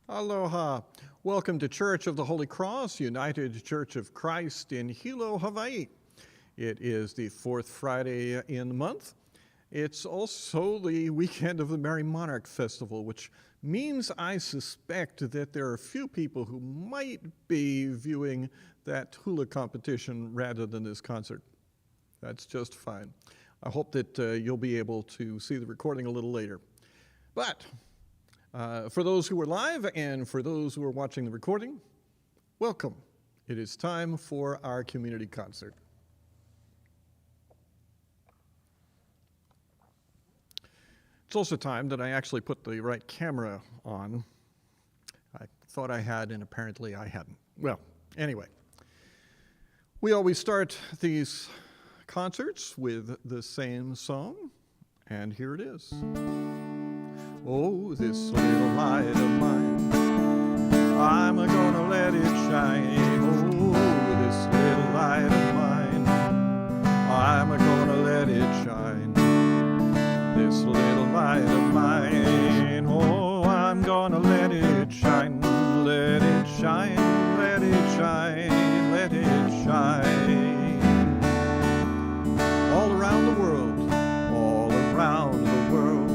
Aloha. Welcome to Church of the Holy Cross, United Church of Christ in Hilo, Hawaii. It is the fourth Friday in the month. It's also the weekend of the Merry Monarch Festival, which means I suspect that there are a few people who might be viewing that hula competition rather than this concert. That's just fine. I hope that you'll be able to see the recording a little later. But for those who are live and for those who are watching the recording, welcome. It is time for our community concert. It's also time that I actually put the right camera on. I thought I had, and apparently I hadn't. Well, anyway, we always start these concerts with the same song, and here it is. Oh, this little light of mine, I'm gonna let it shine. Oh, this little light of mine, I'm gonna let it shine. This little light of mine, oh, I'm gonna let it shine. Let it shine, let it shine, let it shine. All around the world, all around the world,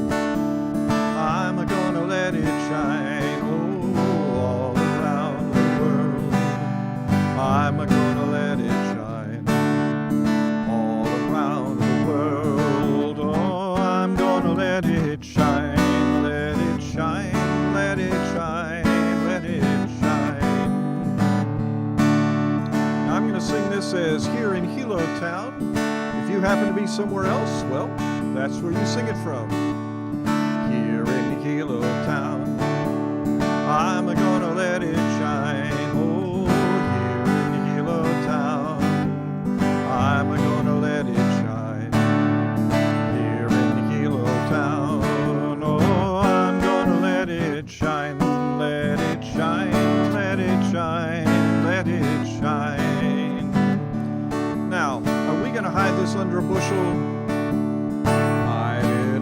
I'm gonna let it shine, oh, all around the world. I'm gonna let it shine, all around the world. Oh, I'm gonna let it shine, let it shine, let it shine, let it shine. Now I'm gonna sing this as here in Hilo Town. If you happen to be somewhere else, well, that's where you sing it from. Here in Hilo Town, I'm gonna let it shine. Oh, here in Hilo Town, I'm gonna let it shine. Here in Hilo Town, oh, I'm gonna let it shine. Let it shine, let it shine, let it shine. Now, are we gonna hide this under a bushel?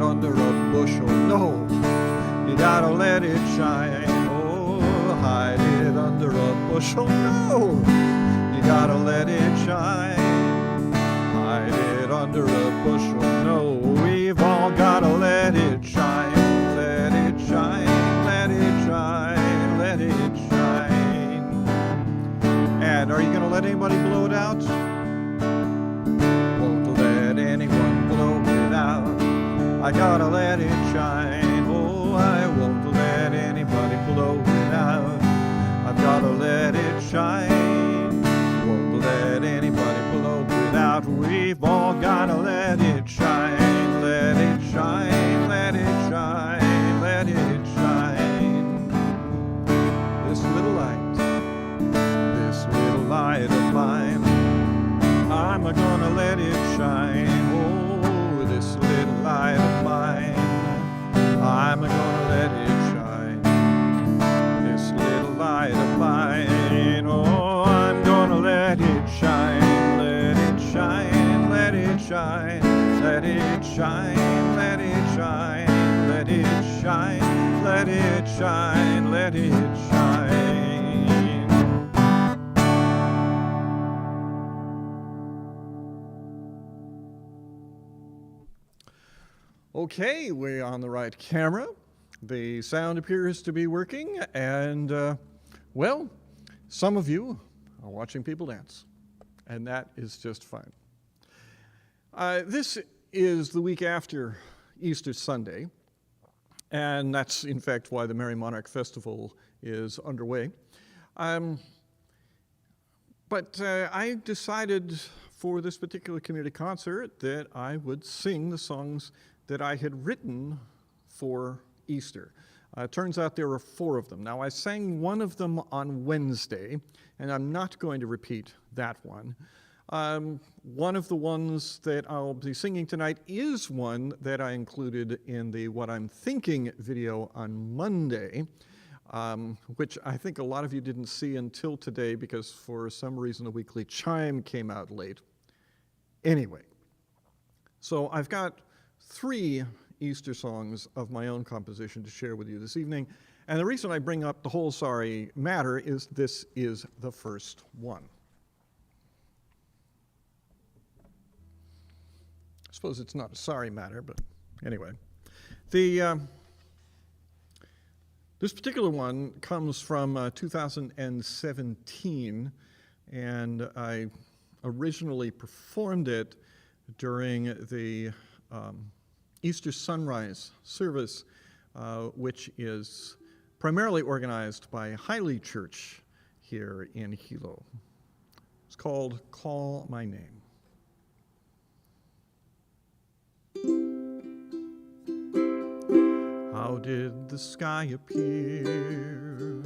Under a bushel, no, you gotta let it shine. Oh, hide it under a bushel, no, you gotta let it shine. Hide it under a bushel, no, we've all gotta let it shine. Let it shine, let it shine, let it shine. And are you gonna let anybody blow it out? Won't let anyone blow it out. I gotta let it shine, oh, I won't let anybody blow it out. I've gotta let it shine, won't let anybody blow it out. We've all gotta let it shine, let it shine, let it shine, let it shine. This little light of mine, I'm gonna let it shine, oh, this little light of mine, I'm gonna let it shine. This little light of mine, oh, I'm gonna let it shine. Let it shine, let it shine, let it shine, let it shine, let it shine, let it shine, let it shine. Okay, we're on the right camera. The sound appears to be working, and well, some of you are watching people dance, and that is just fine. This is the week after Easter Sunday, and that's in fact why the Merry Monarch Festival is underway. But I decided for this particular community concert that I would sing the songs that I had written for Easter. It turns out there are 4 of them. Now, I sang one of them on Wednesday, and I'm not going to repeat that one. One of the ones that I'll be singing tonight is one that I included in the What I'm Thinking video on Monday, which I think a lot of you didn't see until today because for some reason the weekly chime came out late. Anyway, so I've got 3 Easter songs of my own composition to share with you this evening, And the reason I bring up the whole sorry matter is this is the first one. I suppose it's not a sorry matter, but anyway. This particular one comes from 2017, and I originally performed it during the Easter sunrise service, which is primarily organized by Hiley Church here in Hilo. It's called Call My Name. How did the sky appear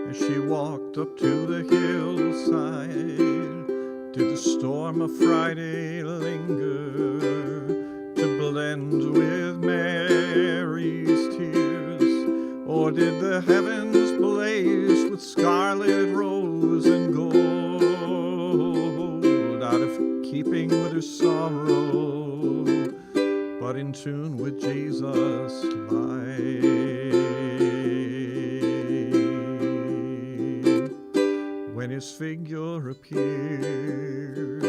as she walked up to the hillside? Did the storm of Friday linger to blend with Mary's tears? Or did the heavens blaze with scarlet, rose, and gold, out of keeping with her sorrow, but in tune with Jesus' light? When his figure appeared,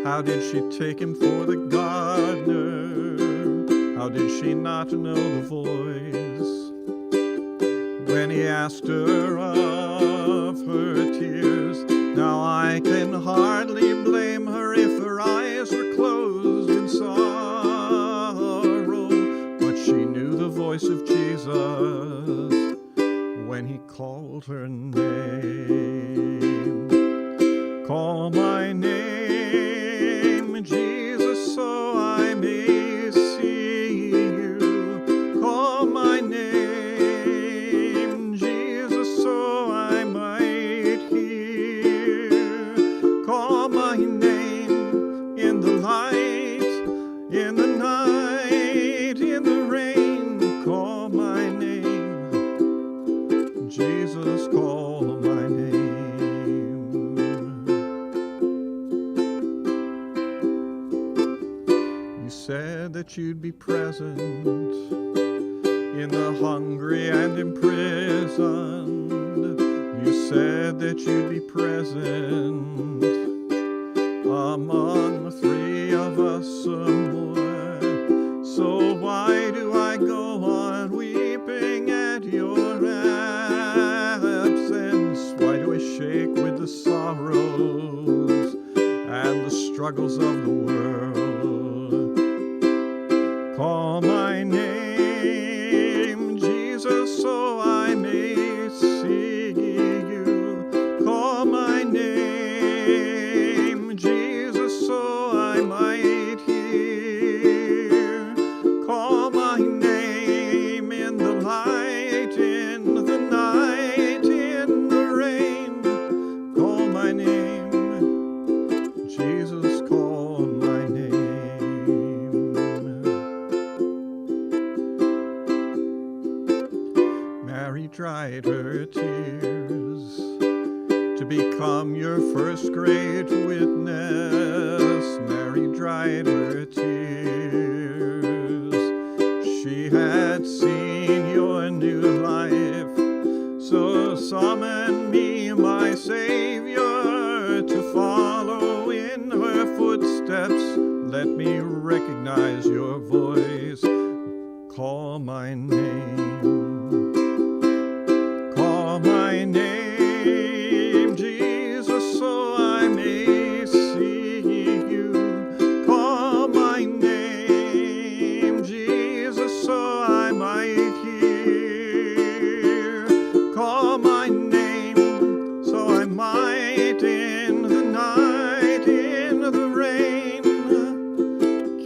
how did she take him for the gardener? How did she not know the voice when he asked her of her tears? Now I can hardly blame her if her eyes were closed in sorrow, but she knew the voice of Jesus when he called her name. Call my name, Jesus, so I may see you. Call my name, Jesus, so I might hear. Call my name in the light, in the night, in the rain. Call my name, Jesus, call my name. You said that you'd be present in the hungry and imprisoned. You said that you'd be present among the three of us or more. So why do I go on weeping at your absence? Why do I shake with the sorrows and the struggles of the world? Call my name, Jesus, so I may see you. Call my name, Jesus, so I might hear. Call my name in the light, in the night, in the rain. Call my name, Jesus, call my name. Mary dried her tears to become your first great witness. Mary dried her tears. She had seen your new life, so summon me, my Savior, to follow in her footsteps. Let me recognize your voice. Call my name. Call my name, Jesus, so I may see you. Call my name, Jesus, so I might hear. Call my name, so I might in the night, in the rain,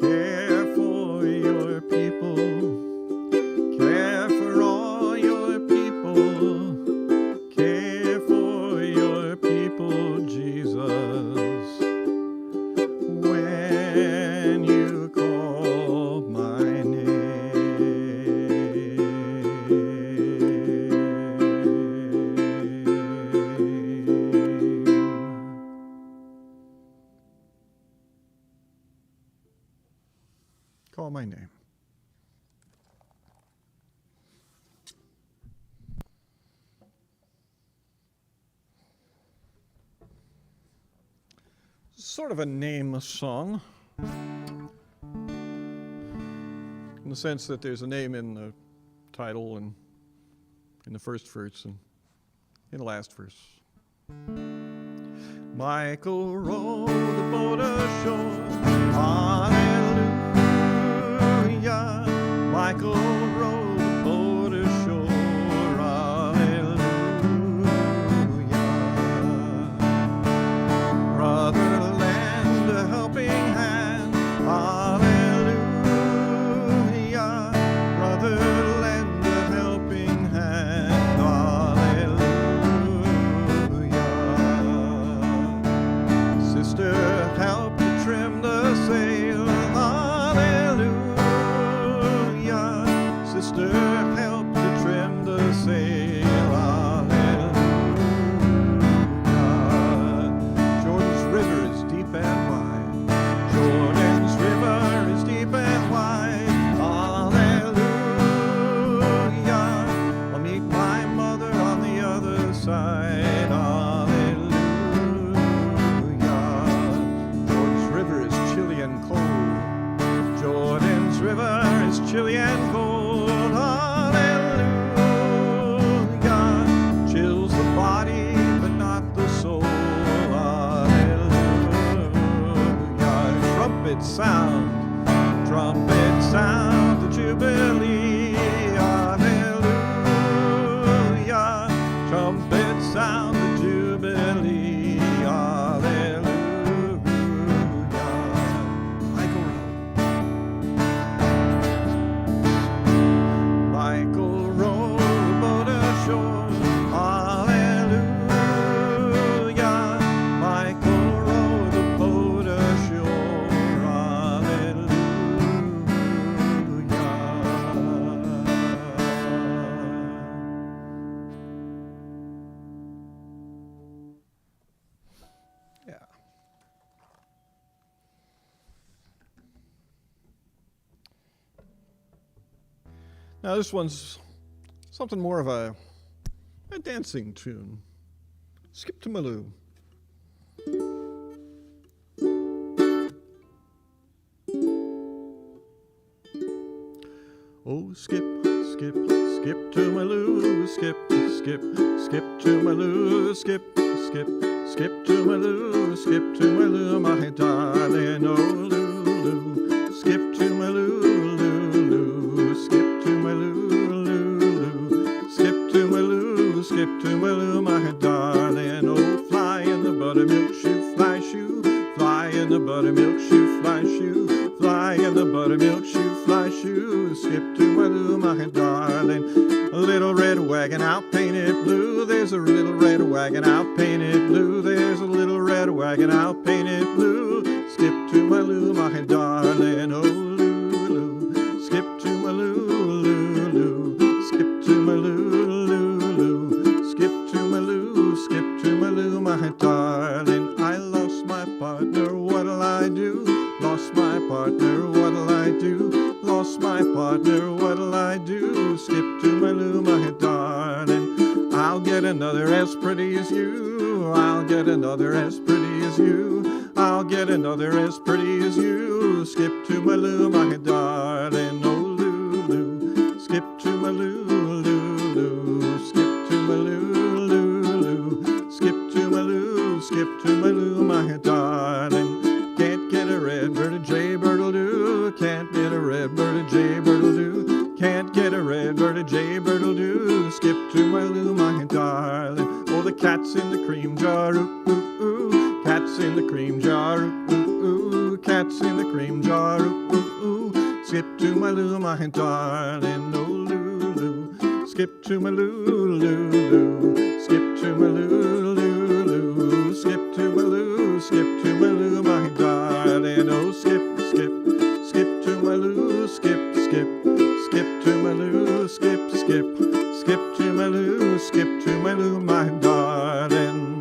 care for your people, care for all your people, care for your people, Jesus, when you call my name. Call my name. sort of a name song, in the sense that there's a name in the title and in the first verse and in the last verse. Michael rowed the boat ashore, hallelujah. Michael rowed the boat ashore, hallelujah. Brother lend a helping hand, hallelujah. Brother lend a helping hand, hallelujah. Sister help to trim the sail, hallelujah. Sister help to trim the sail, hallelujah. Jordan's river is deep and wide. Jordan's river is deep and wide, hallelujah. I'll meet my mother on the other side, hallelujah. Jordan's river is chilly and cold. Jordan's river is chilly and cold, hallelujah. Chills the body but not the soul, hallelujah. Trumpets sound the jubilee, hallelujah. Trumpets sound the jubilee, hallelujah. Michael rowed the boat ashore, hallelujah. Michael rowed the boat ashore, hallelujah. Yeah. Now this one's something more of a dancing tune. Skip to Maloo. Oh, skip, skip, skip to Maloo, skip, skip, skip to Maloo, skip, skip, skip to Maloo, skip to Maloo, my darling, oh Lulu, skip to Maloo, Lulu, skip to Maloo, Lulu, skip to Maloo, skip to Maloo, my darling, oh fly in the buttermilk shoe, fly shoe, fly in the buttermilk shoe, fly shoe, fly in the buttermilk shoe, fly shoe, skip to Maloo, my darling. A little red wagon out painted blue, there's a little red wagon out painted blue, there's a little red wagon out painted blue, skip to Maloo, my darling, oh Lulu, skip to Maloo, Lulu, skip to Maloo, Lulu, skip to Maloo, skip to Maloo, my darling. I lost my partner, what'll I do? Lost my partner, what'll I do? Lost my partner, what'll I do? Skip to Maloo, my darling. I'll get another as pretty as you. I'll get another as pretty as you. I'll get another as pretty as you. Skip to Maloo, my darling. Oh Lulu, skip to Maloo, Lulu, skip to Maloo, Lulu, skip to Maloo, skip to Maloo, my darling. Can't get a red bird, a jaybird-'ll do. Can't get a red bird, a jaybird-'ll do. Can't get a red bird, a jaybird-'ll do. Skip to Maloo, my darling. Oh, the cat's in the cream jar, ooh, ooh, ooh. Cat's in the cream jar, ooh, ooh, ooh. Cat's in the cream jar, ooh, ooh, ooh. Skip to Maloo, my darling, oh Lulu. Skip to Maloo, Lulu. Skip to Maloo, Lulu. Skip to Maloo, skip to Maloo, my darling. Oh, skip, skip, skip to Maloo, skip, skip, skip to Maloo, skip, skip, skip to Maloo, skip to Maloo, my darling.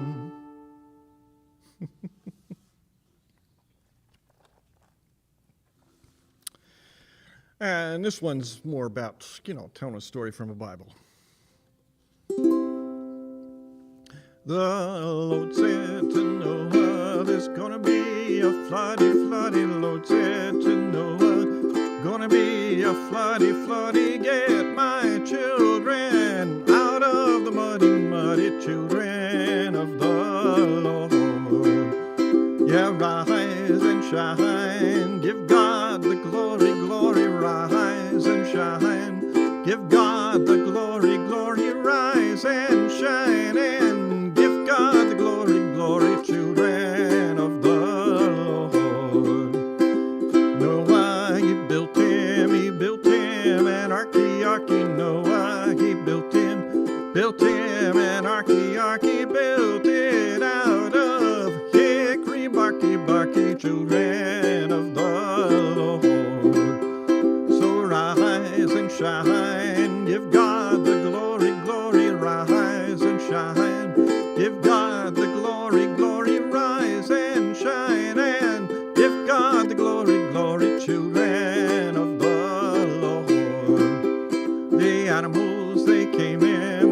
And this one's more about, telling a story from the Bible. The Lord said to Noah, Noah, there's gonna be a floody, floody. The Lord said to Noah, gonna be a floody, floody. Get my children out of the muddy, muddy, children of the Lord. Yeah, rise and shine, give God the glory, glory, rise and shine. Give God the glory, glory, rise and shine, and give God the glory, glory, children of the Lord. Noah, he built him an arky, arky. Noah, he built him an arky, arky. Built it out of hickory, barky, barky, children of the Lord. So rise and shine, give God the glory, glory, rise and shine. Give God the glory, glory, rise and shine, and give God the glory, glory, children of the Lord. The animals, they came in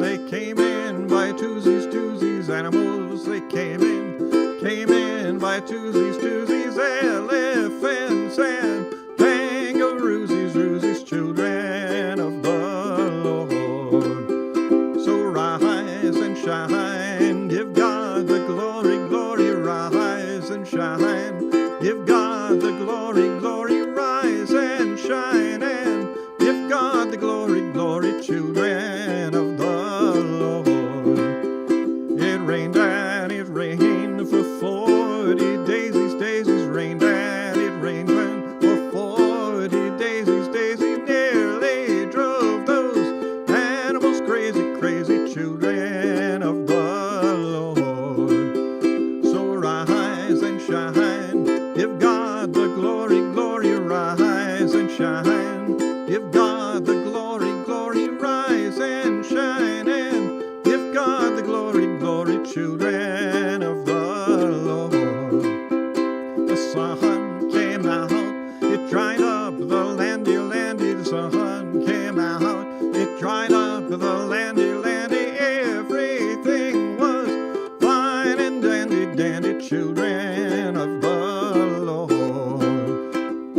by twosies, twosies. Animals, they came in by twosies, twosies. Elephants and kangaroos, roosies, children of the Lord. So rise and shine, give God the glory, glory, rise and shine. Give God the glory, glory, rise and shine, and give God the glory, glory, children of the Lord. It rained and it rained for 40 days, these daisies rained and it rained for 40 days, these daisies nearly drove those animals crazy, crazy, children of the Lord. So rise and shine, give God the glory, glory, rise and shine. Give God the glory, glory, rise and shine, and give God the glory, glory, children of the Lord. The sun came out, it dried up the landy, landy. The sun came out, it dried up the landy, landy. Everything was fine and dandy, dandy, children of the Lord.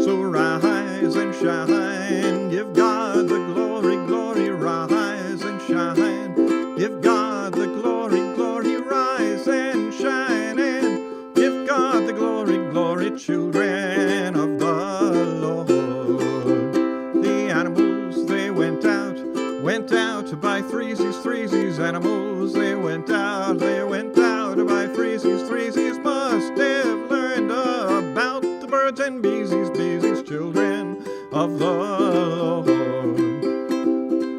So rise and shine, give God the glory, glory, rise and shine. Give God the glory, glory, rise and shine, and give God the glory, glory, children of the Lord. The animals, they went out by threesies, threesies. Animals, they went out by threesies, threesies. Must have learned about the birds and beesies, beesies, children of the Lord.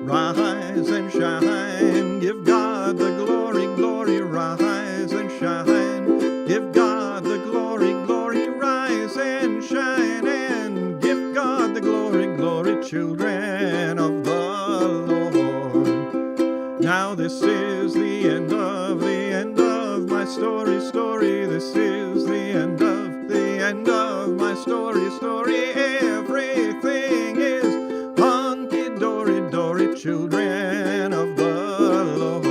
Rise and shine, give God the glory, glory, rise and shine. Give God the glory, glory, rise and shine, and give God the glory, glory, children of the Lord. Now this is the end of my story, story. This is the end of my story, story. Everything is hunky-dory, dory, children of the Lord.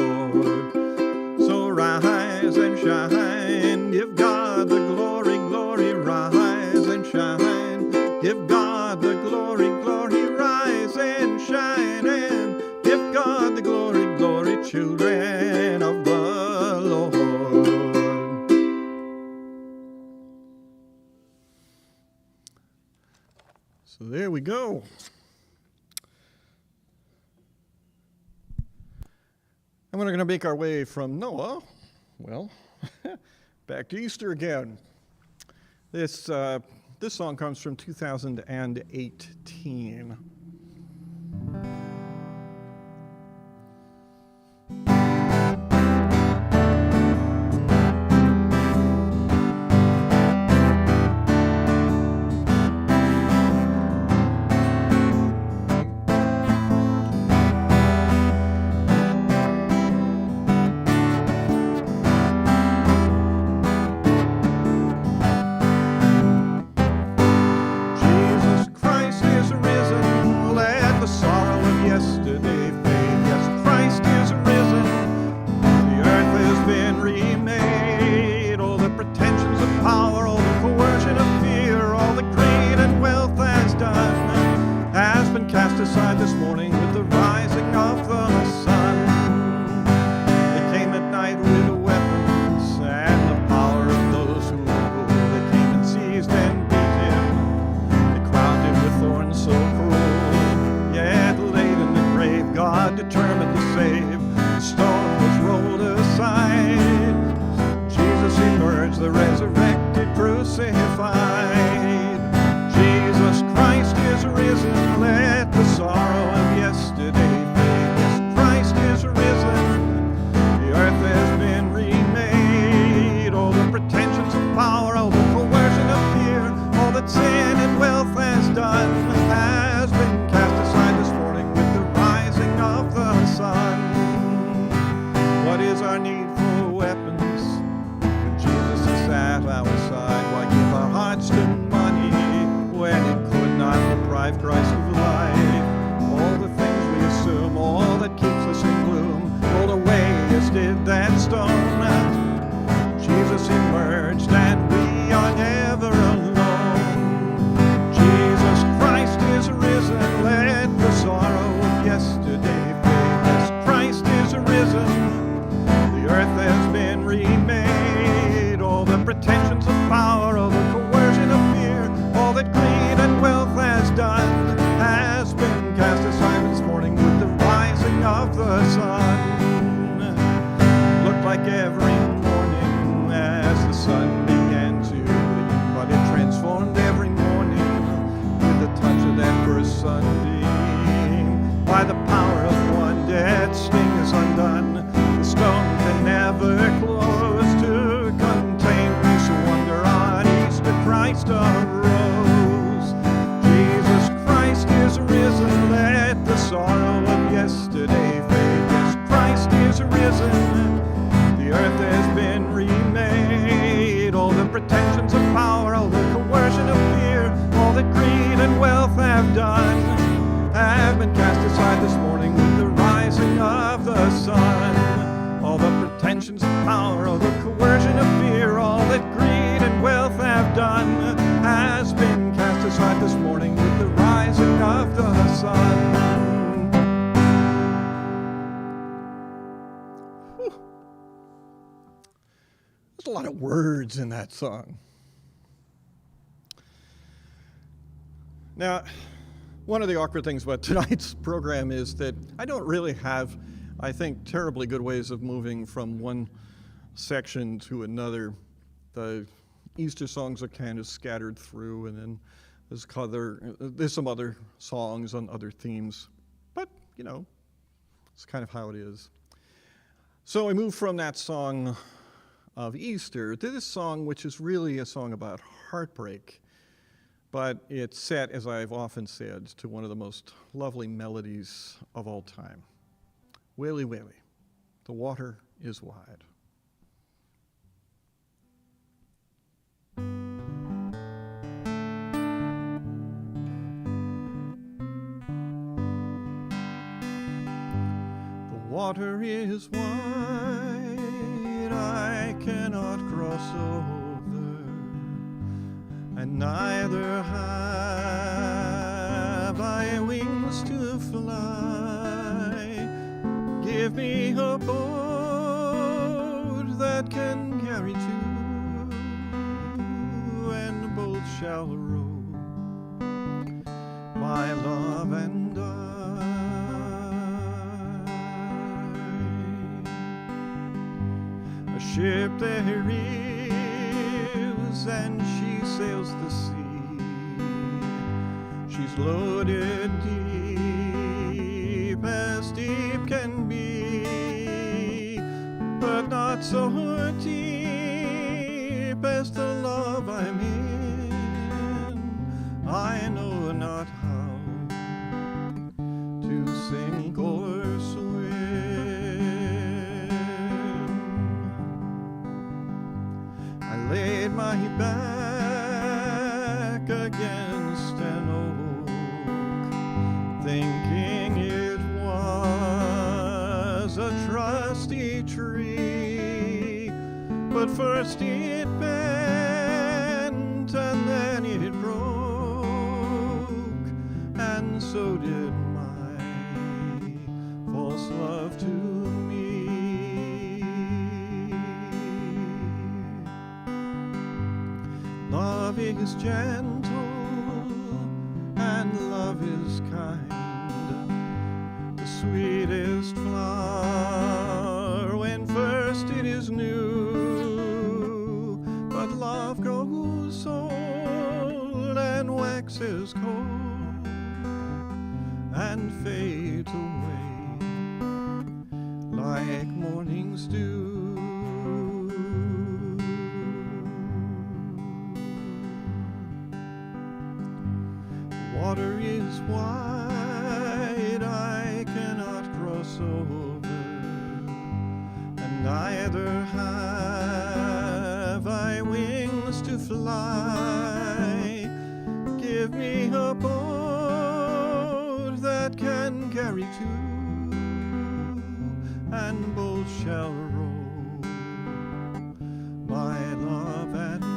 So rise and shine, give God the glory, glory, rise and shine. Give God the glory, glory, rise and shine, and give God the glory, glory, children of the Lord. So there we go. And we're going to make our way from Noah, well, back to Easter again. This song comes from 2018. Jesus Christ is risen. been remade. All the pretensions of power, all the coercion of fear, all that greed and wealth has done, has been cast aside this morning with the rising of the sun. Looked like every morning as the sun began to leave, but it transformed every morning with the touch of that first sunbeam. By the power of one dead sting is undone, the stone can never close to contain me. So wonder on Easter Christ arose. Jesus Christ is risen, let the sorrow of yesterday fade. Yes, Christ is risen, the earth has been remade. All the pretensions of power, all the coercion of fear, all that greed and wealth have done, have been cast aside this morning with the rising of the sun. All the pretensions of power, all the coercion of fear, all that greed and wealth have done, has been cast aside this morning with the rising of the sun. Whew. There's a lot of words in that song. Now, one of the awkward things about tonight's program is that I don't really have, I think, terribly good ways of moving from one section to another. The Easter songs are kind of scattered through, and then there's some other songs on other themes. But, you know, it's kind of how it is. So I moved from that song of Easter to this song, which is really a song about heartbreak. But it's set, as I've often said, to one of the most lovely melodies of all time. Waly, waly, the water is wide. The water is wide, I cannot cross over, and neither have I wings to fly. Give me a boat that can carry two, and both shall row, my love and I. A ship there is, and she sails the sea. She's loaded deep as deep can be, but not so deep as the love I'm in. I know not how to sink or swim. I laid my back against an oak, thinking it was a trusty tree. But first it bent, and then it broke, and so did my false love to me. Love is gentle, and love is kind, the sweetest flower when first it is new. But love grows old and waxes cold and fades away like morning's dew. Water is wide, I cannot cross over, and neither have I wings to fly. Give me a boat that can carry two, and both shall row, my love and I.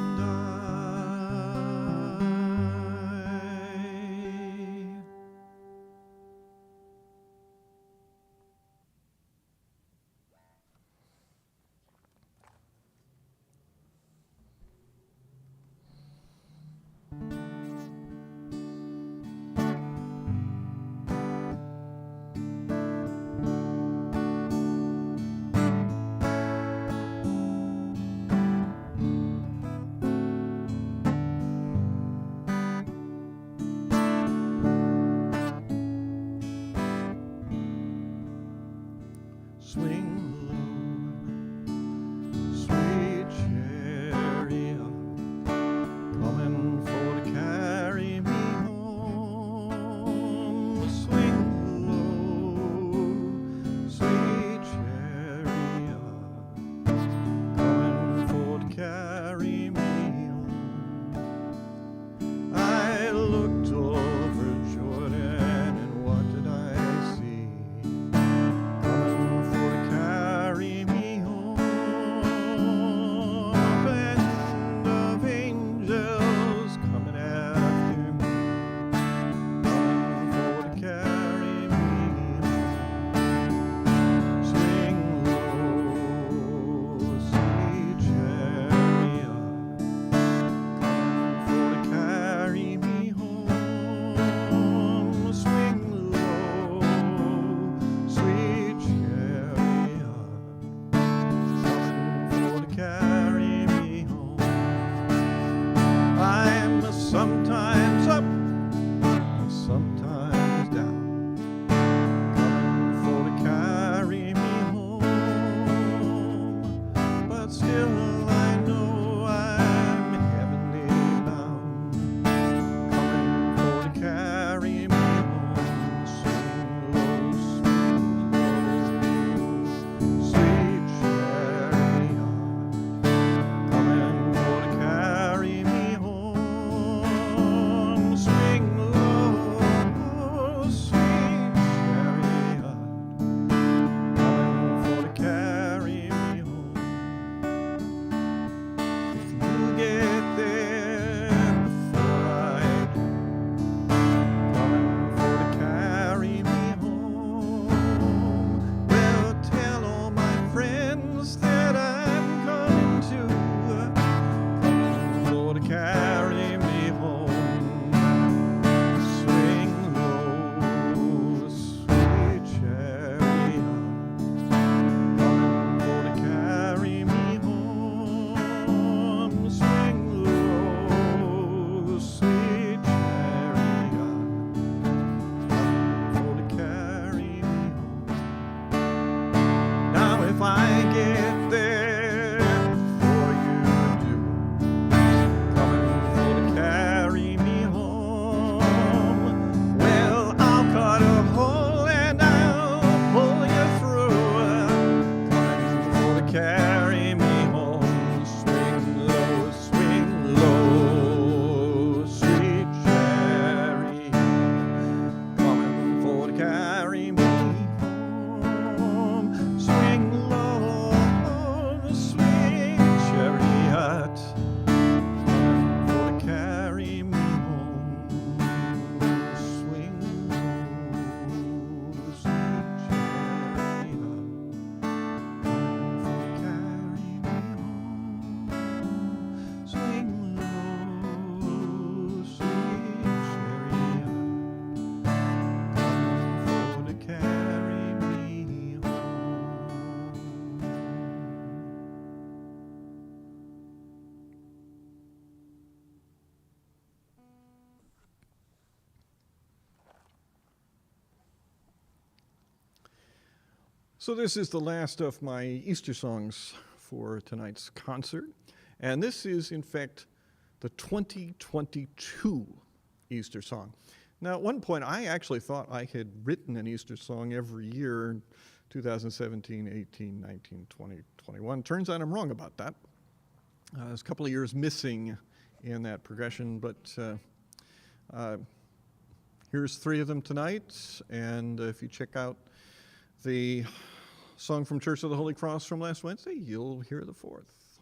So this is the last of my Easter songs for tonight's concert. And this is, in fact, the 2022 Easter song. Now, at one point, I actually thought I had written an Easter song every year, 2017, 18, 19, 20, 21. Turns out I'm wrong about that. There's a couple of years missing in that progression, but here's three of them tonight. And if you check out the song from Church of the Holy Cross from last Wednesday, you'll hear the fourth.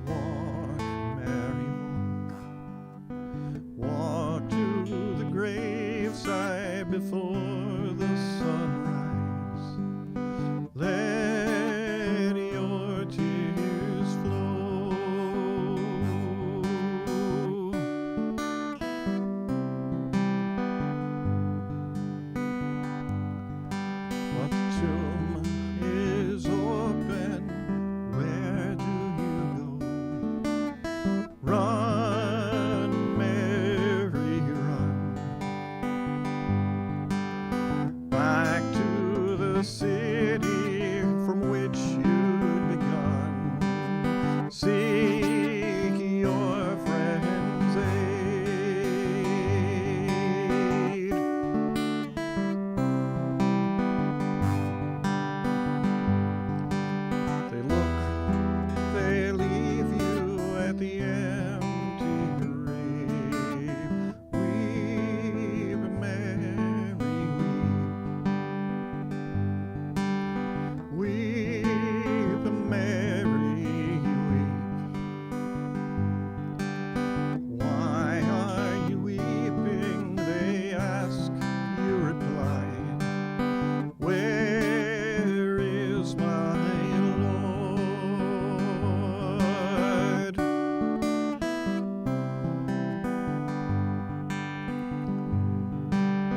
Walk, Mary, walk to the graveside before the sunrise. Let your tears flow. But the tomb is open. Where do you go? Run, Mary, run. Back to the city from which you'd begun. Seek your friend's aid. They look, they leave you at the empty grave. Weep, Mary, weep. Weep, Mary, weep. Why are you weeping? They ask. You reply, where is my Lord?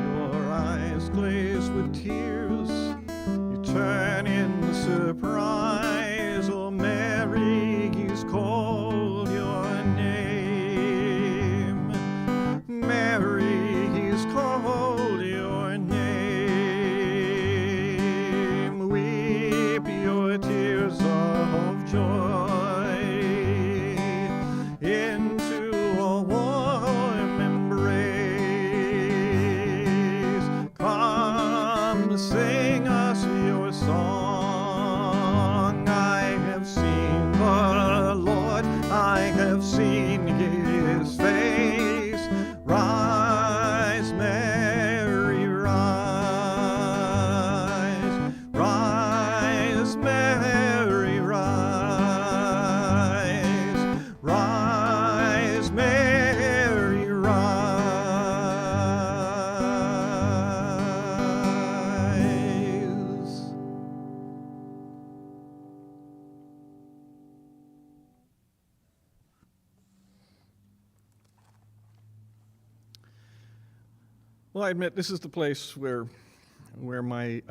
Your eyes glaze with tears. You turn in surprise. Oh, Mary, he's called your name. Mary, he's called your name. Weep your tears of joy into a warm embrace. Come, sing us your song. I have seen the Lord, I have seen his face. Rise, Mary, rise. Rise, Mary, rise. Rise, Mary, rise. Well, I admit this is the place where my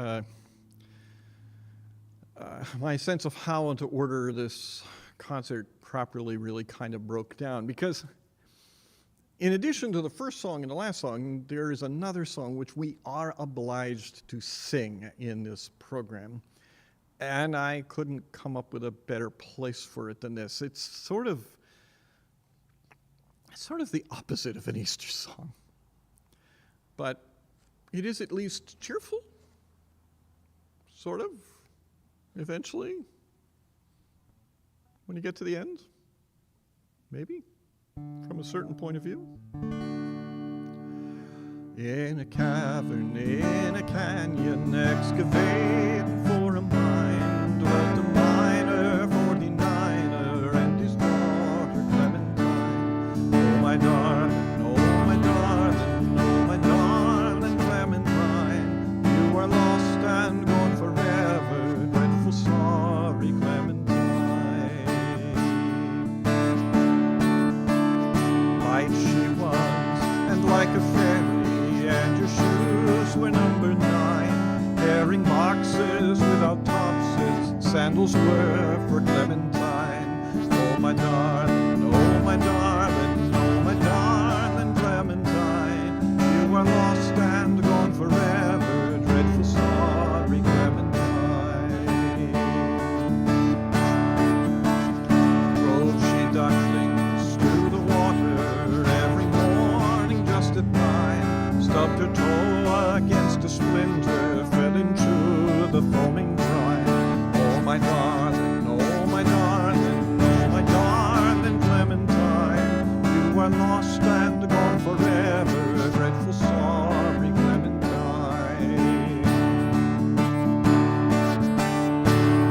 my sense of how to order this concert properly really kind of broke down, because in addition to the first song and the last song, there is another song which we are obliged to sing in this program, and I couldn't come up with a better place for it than this. It's sort of the opposite of an Easter song. But it is at least cheerful, sort of, eventually, when you get to the end, maybe, from a certain point of view. In a cavern, in a canyon, excavating for a mine, dwelt a miner, 49er, and his daughter Clementine. Oh, my darling, oh, my darling, oh, my darling Clementine, you are lost and gone forever, dreadful sorry Clementine. Light she was, and like a fairy, and your shoes were number 9, carrying boxes without topses, sandals were for Clementine. and gone forever. Dreadful sorry Clementine.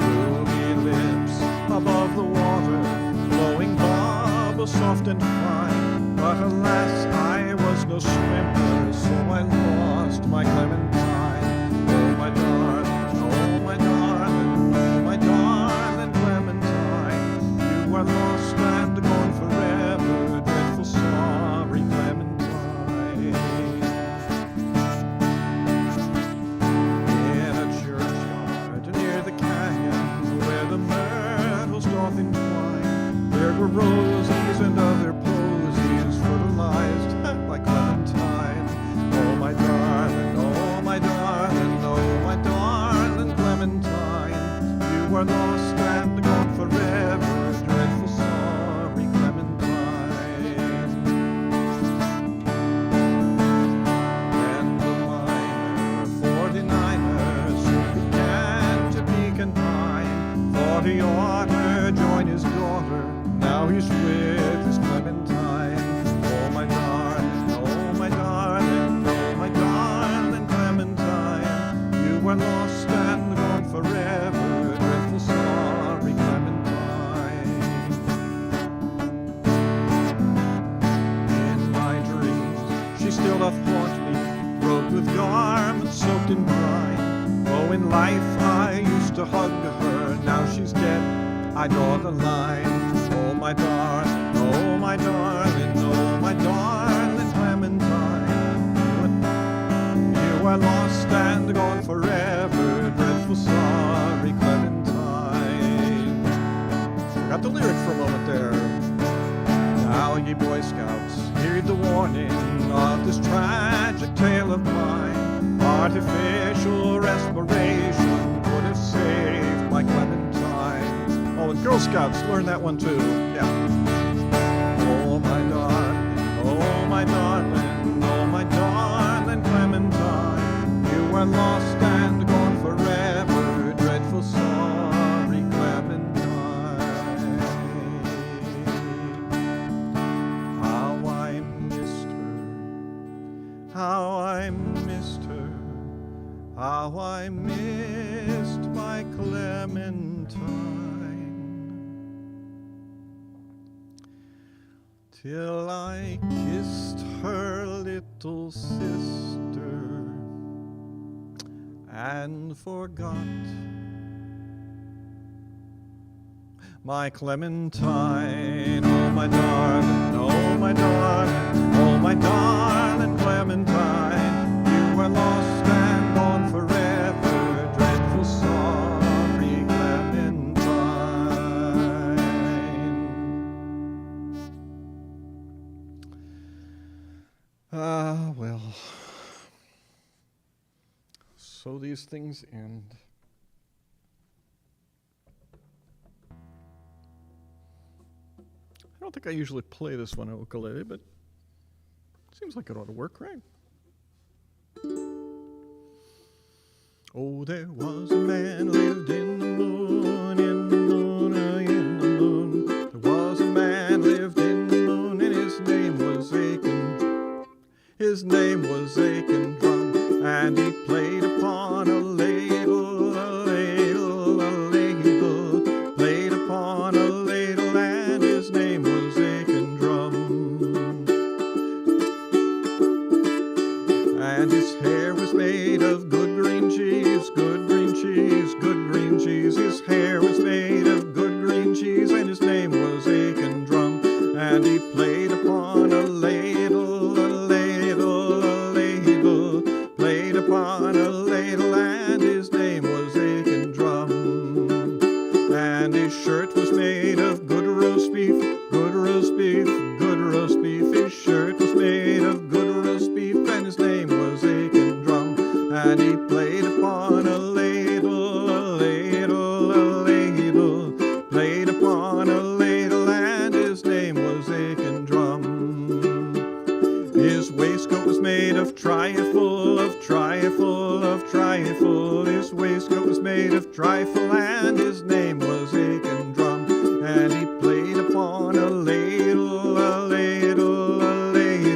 Ruby lips above the water, flowing bubbles soft and fine. But alas, I was no swimmer, so I lost my Clementine. Oh my darling, oh my darling, oh my darling Clementine, you are lost and gone forever. Dreadful sorry Clementine. In a churchyard near the canyon where the myrtles doth entwine, there were roses and other posies fertilized by Clementine. Oh my darling, oh my darling, oh my darling Clementine, you are lost and gone forever. Dreadful sorry Clementine. And the miner, 49er, soon began to peak and pine. Thought he ought to join his daughter, now he's with his Clementine. Oh my darling, oh my darling, oh my darling Clementine, you are lost and gone forever. Dreadful sorry Clementine. In my dreams she still doth haunt me, robed with garments soaked in brine. Oh, in life I used to hug her, now she's dead, I draw the line. Oh my darling, oh my darling, oh my darling Clementine, you are lost and gone forever. Dreadful sorry Clementine. Forgot the lyric for a moment there. Now ye Boy Scouts, heed the warning of this tragic tale of mine. Artificial respiration would have saved my Clementine. Oh, and Girl Scouts learn that one too. Yeah. Oh my darling, oh my darling, oh my darling Clementine, you are lost and gone forever. Dreadful sorry Clementine. How I missed her, how I missed her, how I missed my Clementine. Till I kissed her little sister and forgot my Clementine. Oh my darling, oh my darling, oh my darling Clementine, you are lost and gone forever. Dreadful sorry Clementine. Well, so these things end. I don't think I usually play this one on ukulele, but it seems like it ought to work, right? Oh, there was a man lived in the moon, in the moon, in the moon. There was a man lived in the moon, and his name was Aiken. His name was Aiken Drum, and he played upon a ladle, a ladle, a ladle. Played upon a ladle, and his name was Aiken Drum. And his hair was made of good green cheese, good green cheese, good green cheese. His hair was made of good green cheese, and his name was Aiken Drum. And he played upon a ladle, a ladle, a ladle. Played upon a ladle, and his name was Aiken Drum. And his shirt was made of good roast beef, good roast beef, good roast beef. His shirt was made of good roast beef, and his name was Aiken Drum. And he played upon a ladle, a ladle, a ladle. Played upon a ladle, and his name was Aiken Drum. His waistcoat was made of trifle, of trifle, of trifle. His waistcoat was made of trifle, and his name was Aiken Drum. And he played upon a ladle, a ladle, a ladle.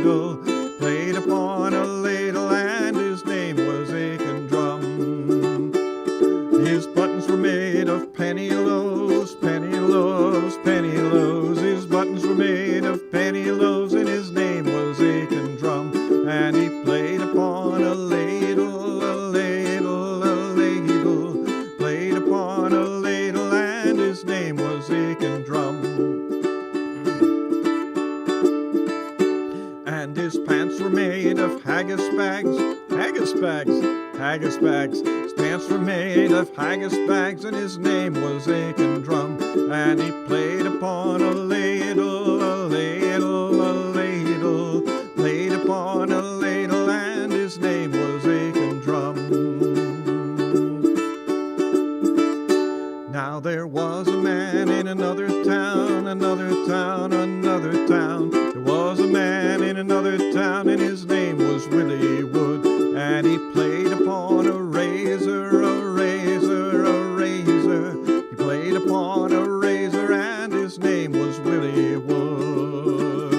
and his pants were made of haggis bags, haggis bags, haggis bags. His pants were made of haggis bags, and his name was Aiken Drum, and he played upon a ladle, a ladle, a ladle, played upon a ladle, and his name was Aiken Drum. Now there was a man in another town, another town, another town. There was a man in another town, and his name was Willie Wood, and he played upon a razor, a razor, a razor. He played upon a razor, and his name was Willie Wood.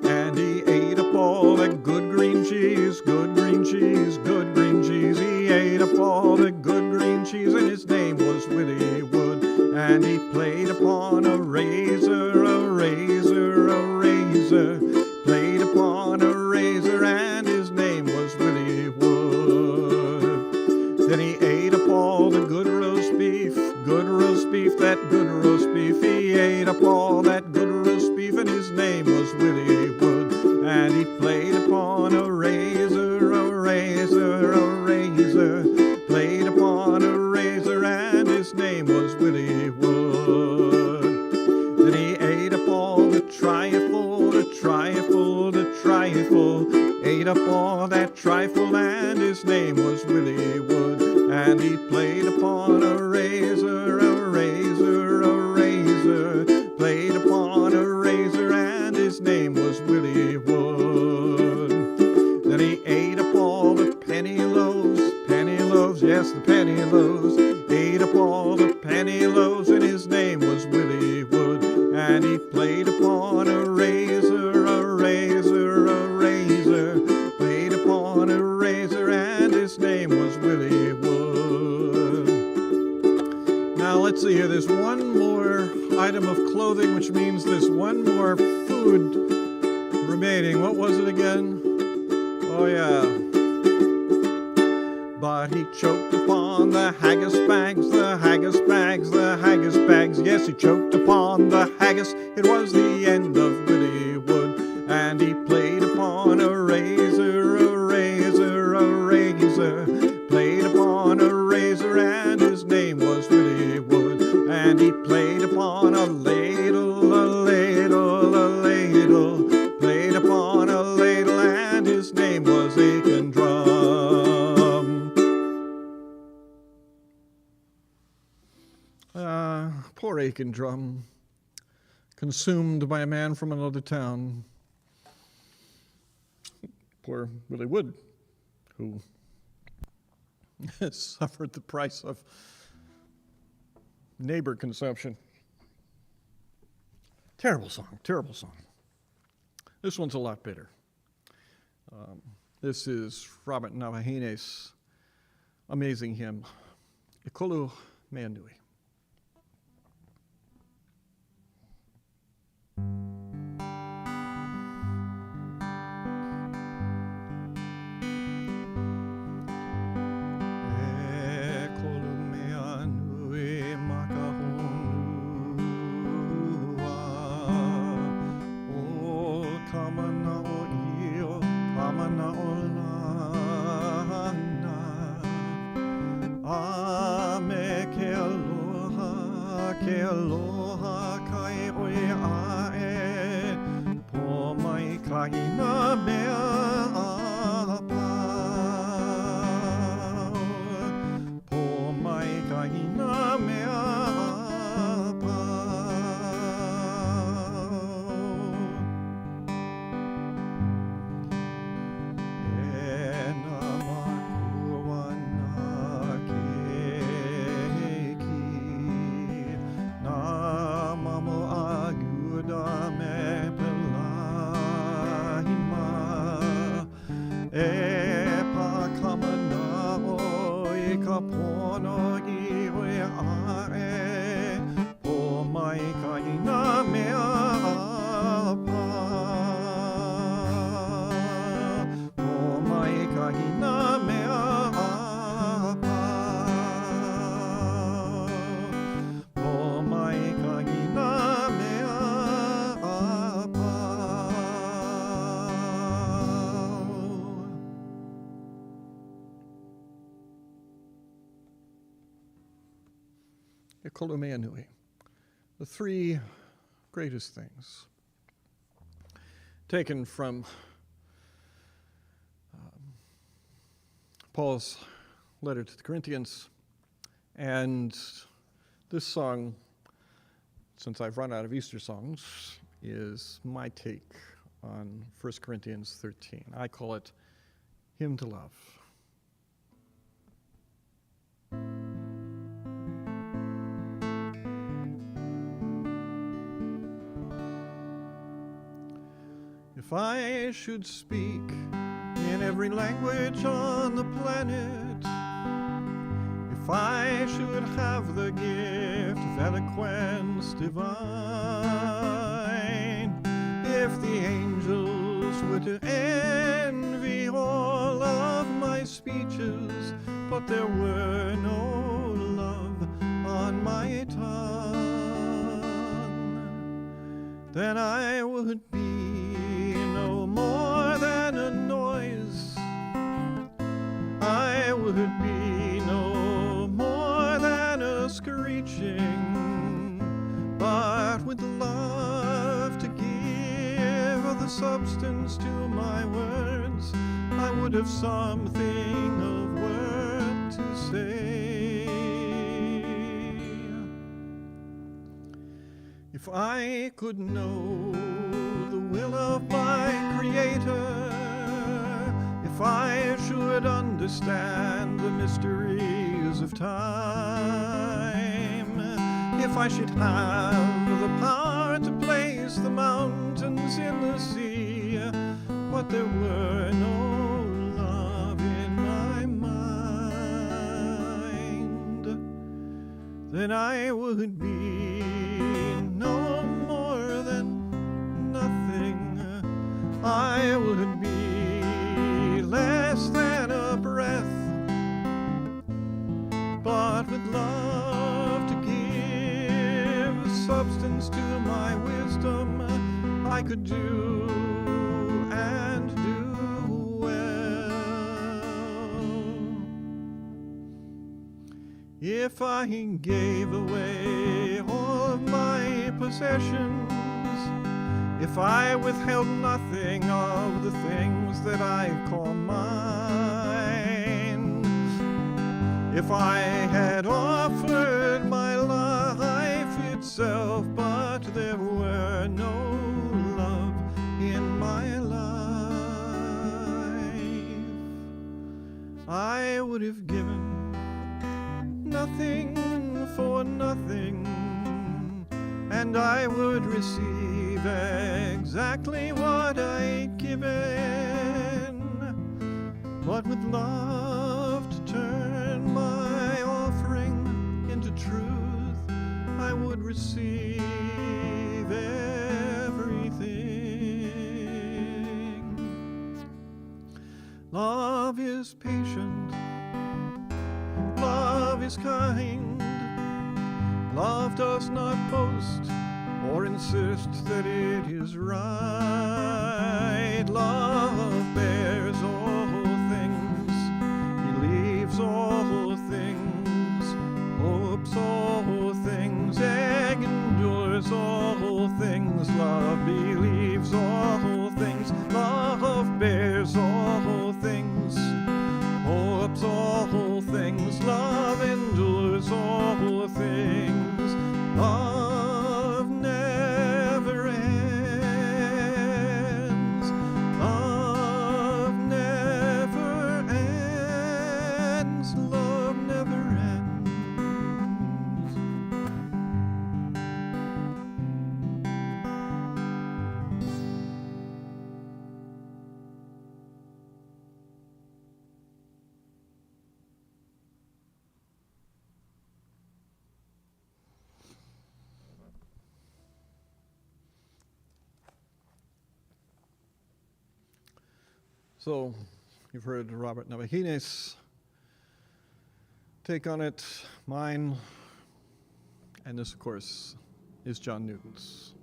And he ate up all that good green cheese, good green cheese, good green cheese. He ate up all the good green cheese, and his name was Willie Wood. And he played upon a razor, a razor, a razor. Played upon a razor, and his name was Willie Wood. Then he ate up all the good roast beef, that good roast beef. He ate up all that good roast beef, and his name was Willie Wood. And he played upon a razor, a razor, a razor. Played upon a razor, and his name was Willie Wood. Then he ate up all the trifle, the trifle, the trifle. Ate up all that trifle, and his name was Willie Wood. And he played upon a razor, a razor, a razor. Played upon a razor, and his name was Willie Wood. Then he ate up all the penny loaves, yes, the penny loaves. Ate up all the penny loaves, and his name was Willie Wood. And he played upon a razor, a razor, a razor. Played upon a razor, and his name was Willie Wood. Now let's see here, there's one more item of clothing, which means there's one more food remaining. What was it again? Oh yeah. But he choked upon the haggis bags, the haggis bags, the haggis bags. Yes, he choked upon the haggis. It was the end of Willie Wood. And he played upon a razor, a razor, a razor. Played upon a razor, and his name was Willie Wood. And he played upon a ladle, a ladle, a ladle. Played upon a ladle, and his name was Aiken Drum. Poor Aiken Drum, consumed by a man from another town. Poor Willie Wood, who suffered the price of neighbor consumption. Terrible song, terrible song. This one's a lot better. This is Robert Navajine's amazing hymn, Ikolu Meanui. Ame ke ekolumenui, the three greatest things, taken from Paul's letter to the Corinthians. And this song, since I've run out of Easter songs, is my take on 1 Corinthians 13. I call it Hymn to Love. If I should speak in every language on the planet, if I should have the gift of eloquence divine, if the angels were to envy all of my speeches, but there were no love on my tongue, then I would be no more than a noise. I would be no more than a screeching, but with love to give the substance to my words, I would have something of worth to say. If I could know the will of my Creator, if I should understand the mysteries of time, if I should have the power to place the mountains in the sea, but there were no love in my mind, then I would be no more than nothing. I would be less than a breath, but with love to give substance to my wisdom, I could do and do well. If I gave away all of my possessions, if I withheld nothing of the things that I call mine, if I had offered my life itself, but there were no love in my life, I would have given nothing for nothing, and I would receive exactly what I'd given, but with love to turn my offering into truth, I would receive everything. Love is patient, love is kind, love does not boast or insist that it is right. Love bears all things, believes all things, hopes all things, endures all things. Love believes all things, love bears all things, hopes all things, love endures all things. Love never ends. Love never ends. Love never ends. So, you've heard Robert Navajine's take on it, mine, and this, of course, is John Newton's.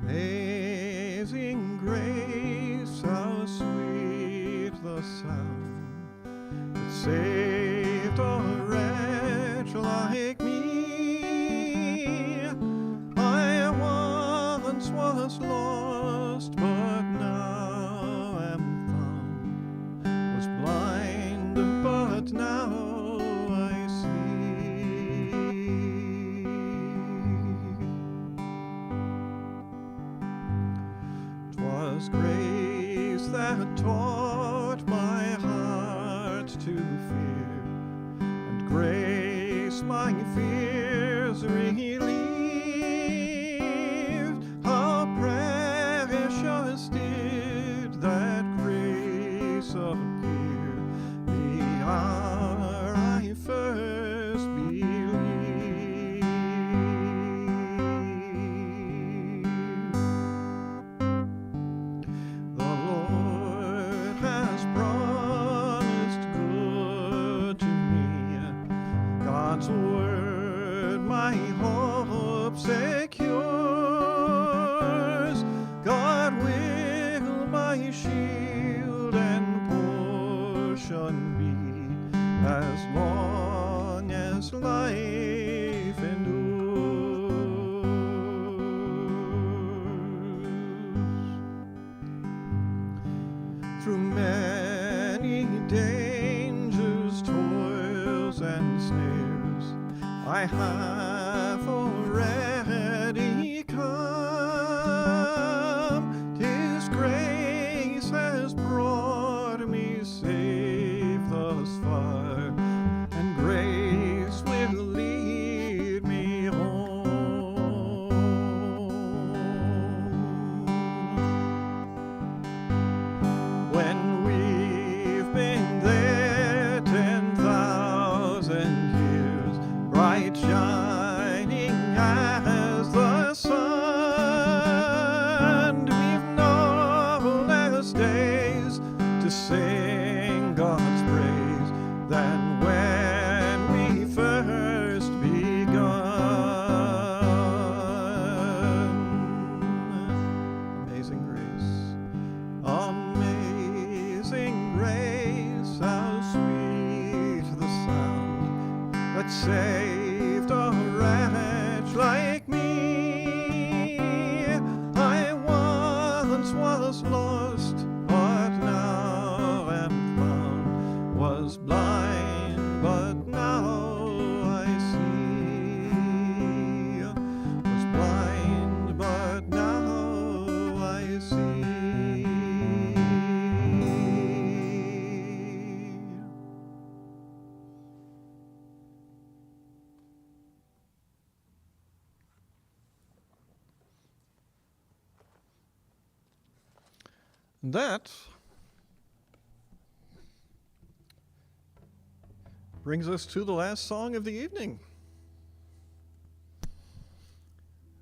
Amazing saved a wretch like me. I once was lost, but now am found. Was blind, but now I see. 'Twas grace that taught my heart to fear, and grace my fears relieved. How precious did that grace appear the hour I first believed. The Lord has promised good to me. God's word my hope secures. God will my shield and portion be as long as life endures. Through many dangers, toils, and snares, I have already come. 'Tis grace has brought me safe thus far, and grace will lead me home. When we've been there 10,000 years, bright shining as the sun, we've no less days to sing God's praise than when we first begun. Amazing grace, amazing grace, how sweet the sound that saved a wretch like me. I once was lost, but now am found. Was blind, but now I see. Was blind, but now I see. That brings us to the last song of the evening.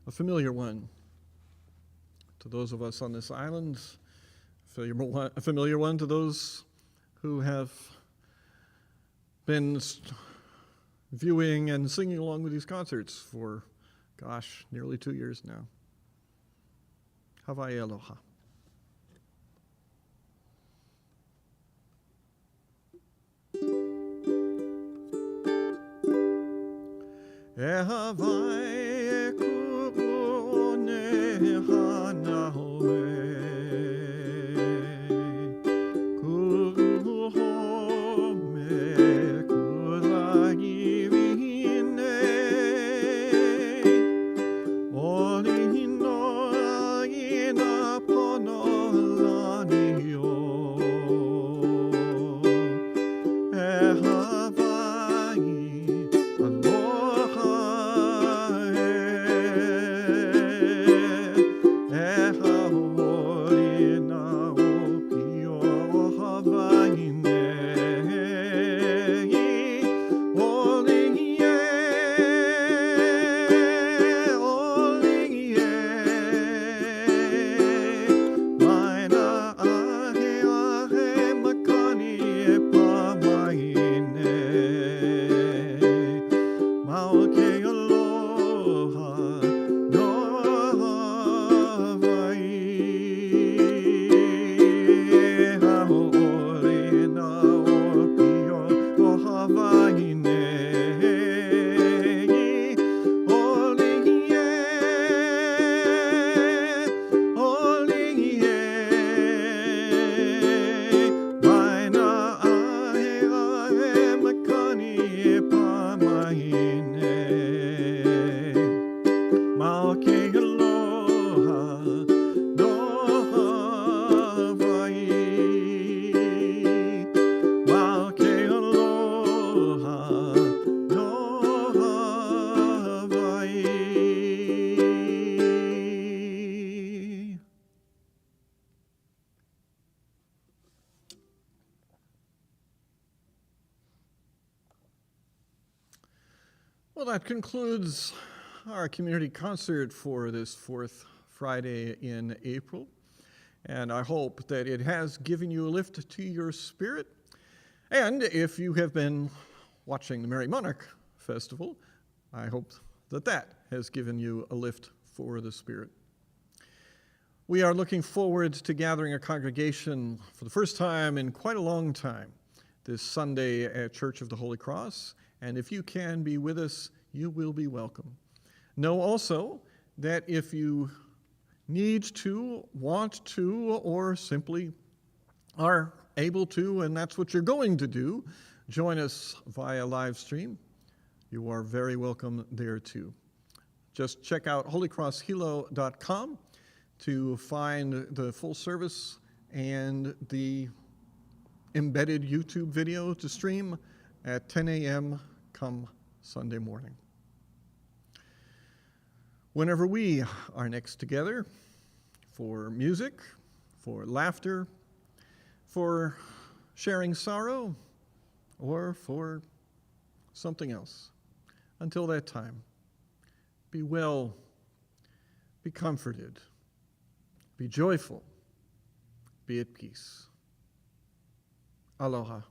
A familiar one to those of us on this island, a familiar one to those who have been viewing and singing along with these concerts for, gosh, nearly 2 years now. Hawaii Aloha. E Hawaii kuone hanaue, kuruhome kulagivine, oli no aina pono lanio. E Hawaii, aloha. Makani e pamaine Well, that concludes our community concert for this fourth Friday in April. And I hope that it has given you a lift to your spirit. And if you have been watching the Merry Monarch Festival, I hope that that has given you a lift for the spirit. We are looking forward to gathering a congregation for the first time in quite a long time this Sunday at Church of the Holy Cross. And if you can be with us, you will be welcome. Know also that if you need to, want to, or simply are able to, and that's what you're going to do, join us via live stream. You are very welcome there too. Just check out holycrosshilo.com to find the full service and the embedded YouTube video to stream at 10 a.m. come Sunday morning. Whenever we are next together for music, for laughter, for sharing sorrow, or for something else. Until that time, be well, be comforted, be joyful, be at peace. Aloha.